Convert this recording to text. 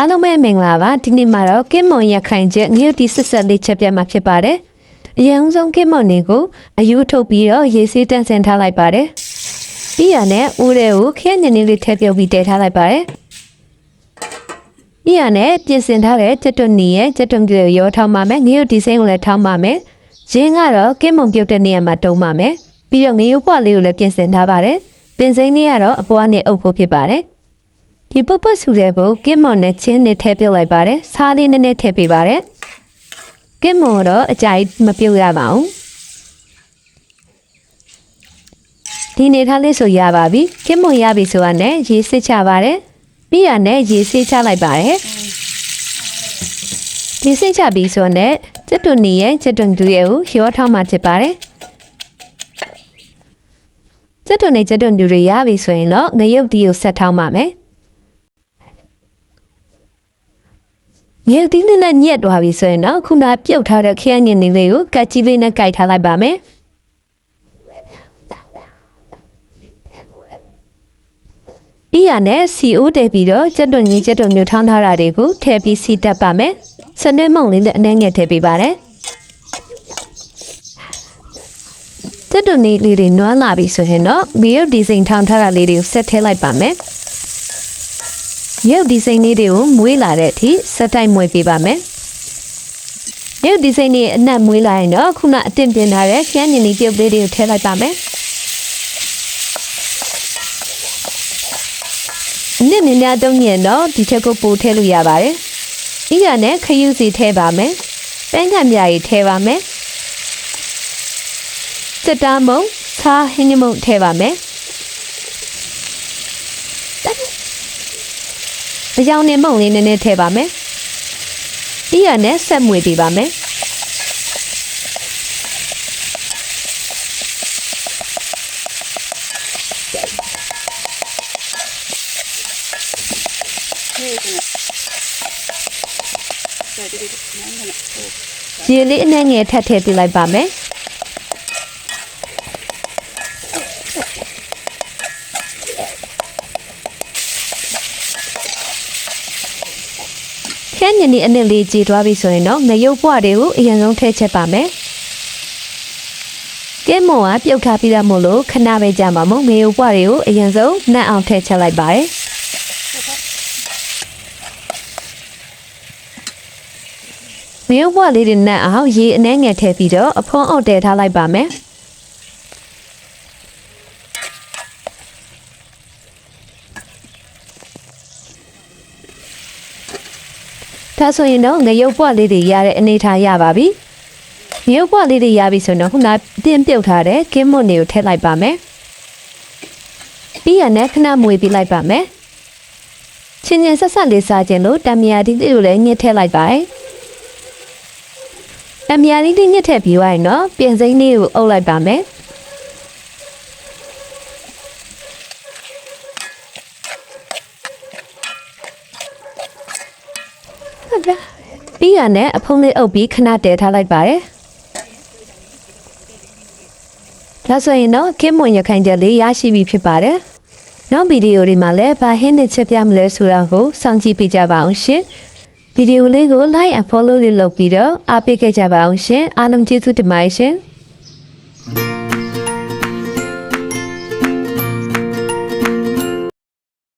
အားလုံးပဲမင်္ဂလာပါဒီနေ့မှာတော့ကင်းမွန်ရခိုင်ချက်ငရုတ်တီဆက်ဆက်လေးချက်ပြမှာဖြစ်ပါတယ်အရင်ဆုံးကင်းမွန်တွေကိုအယူထုတ်ပြီးတော့ရေဆေးတန့်စင်ထားလိုက်ပါတယ်ပြီးရနဲ့ဦးတွေကိုခင်းညနေလေးထည့်ပြုတ်ပြီးတည်ထားလိုက်ပါတယ်ပြီးရနဲ့ပြင်ဆင်ထားတဲ့ချက်တွနီရဲ့ချက်တွတွေရောထောင်းပါမယ်ငရုတ်တီစိမ်းကိုလည်းထောင်းပါမယ်ရင်းကတော့ကင်းမွန်ပြုတ်တဲ့နေရာမှာတုံးပါမယ်ပြီးတော့ငရုတ်ပွားလေးကိုလည်းပြင်ဆင်ထားပါတယ်ပင်စိမ်းလေးကတော့အပွားနဲ့အုပ်ဖို့ဖြစ်ပါတယ်ဒီပုတ်ပုတ်ဆူတဲ့ဘုတ်ကင်းမွန်နဲ့ချင်းနဲ့ထည့်ပြုတ်လိုက်ပါတယ်စားလေးနဲ့ထည့်ပေးပါတယ်ကင်းမွန်တော့အကြိုက်မပြုတ်ရပါဘူးဒီနေထားလေးဆိုရပါပြီကင်းမွန်ရပြီဆိုတာနဲ့ရေစစ်ချပါတယ်ပြီးရနဲ့ရေစစ်ချလိုက်ပါတယ်ဒီစစ်ချပြီးဆိုတော့ချက်တွနီရဲ့ချက်တွန်တူရဲ့ကိုရောထောင်းမှဖြစ်ပါတယ်ချက်တွန်နဲ့ချက်တွန်တူတွေရပြီဆိုရင်တော့ငရုတ်တီကိုဆက်ထောင်းပါမယ်ငရုတ်တီနဲ့ညက်သွားပြီဆိုရင်တော့ခုနပြုတ်ထားတဲ့ခရမ်းညင်လေးကိုကတ်ကြီးလေးနဲ့ကြိုက်ထားလိုက်ပါမယ်ပြီးရနဲ့စီအိုးတည်ပြီးတော့ချက်တွန်ကြီးချက်တွန်မျိုးထောင်းထားတာတွေကိုထည့်ပြီးစီတက်ပါမယ်စနွဲမုံလေးနဲ့အနှဲငယ်ထည့်ပေးပါတယ်ချက်တွန်လေးတွေနွမ်းလာပြီဆိုရင်တော့မီရုပ်ဒီဇိုင်းထောင်းထားတာလေးတွေကိုဆက်ထည့်လိုက်ပါမယ်ရုပ်ဒီဇိုင်းလေးတွေကိုမွေးလာတဲ့အထိဆက်တိုက်မွေးပေးပါမယ်ရုပ်ဒီဇိုင်းလေးအနက်မွေးလာရင်တော့ခုနအတင်ပြင်ထားတဲ့ခရမ်းညင်လေးပြုတ်လေးတွေကိုထည့်လိုက်ပါမယ်နစ်မြများတုံးရင်တော့ဒီချက်ကိုပို့ထည့်လို့ရပါတယ်။ဤရနဲ့ခရုစီထည့်ပါမယ်။ပန်းကံပြားကြီးထည့်ပါမယ်။စတားမုံဆားဟင်းညမုံထည့်ပါမယ်။အကြောင်းနဲ့မုံလေးနည်းနည်းထည့်ပါမယ်။ဤရနဲ့ဆက်မွေပေးပါမယ်။ရေလေးအနှဲငယ်ထပ်ထည့်ပြလိုက်ပါမယ်ခန်းညင်ဒီအနစ်လေးကြည်သွားပြီဆိုရင်တော့ငရုတ်ပွားတွေကိုအရင်ဆုံးထည့်ချက်ပါမယ်ကဲမွန်ကပြုတ်ထားပြီးသားမို့လို့ခဏပဲကြာမှာမို့ငရုတ်ပွားတွေကိုအရင်ဆုံးနှက်အောင်ထည့်ချက်လိုက်ပါတယ်ငရုတ်ပွားလေးတွေနဲ့အောင်ရေအနှဲငယ်ထည့်ပြီးတော့အဖုံးအောက်တည်ထားလိုက်ပါမယ်ဒါဆိုရင်တော့ငရုတ်ပွားလေးတွေရတဲ့အနေထားရပါပြီငရုတ်ပွားလေးတွေရပြီဆိုတော့ခုနတင်းပြုတ်ထားတဲ့ကင်းမွန်တွေကိုထည့်လိုက်ပါမယ်ပြီးရနဲ့ခဏမွေပြီးလိုက်ပါမယ်ချင်းချင်းဆက်ဆက်လေးစားခြင်းလို့တံမြာဒီလေးကိုလည်းညှစ်ထည့်လိုက်ပါအမြားလေးညှစ်ထည့်ပြီးသွားရင်တော့ပြင်စိမ်းလေးကိုအုပ်လိုက်ပါမယ်ပြီးရနဲ့အဖုံးလေးအုပ်ပြီးခဏတည်ထားလိုက်ပါတယ်ဒါဆိုရင်တော့ကင်းမွန်ရခိုင်ချက်လေးရရှိပြီဖြစ်ပါတယ်နောက်ဗီဒီယိုတွေမှာလည်းဘာဟင်းနဲ့ချက်ပြမလဲဆိုတာကိုစောင့်ကြည့်ပေးကြပါအောင်ရှင်ဗီဒီယိုလေးကို like and follow လေးလုပ်ပြီးတော့အားပေးခဲ့ကြပါအောင်ရှင်အားလုံးကျေးဇူးတင်ပါတယ်ရှင်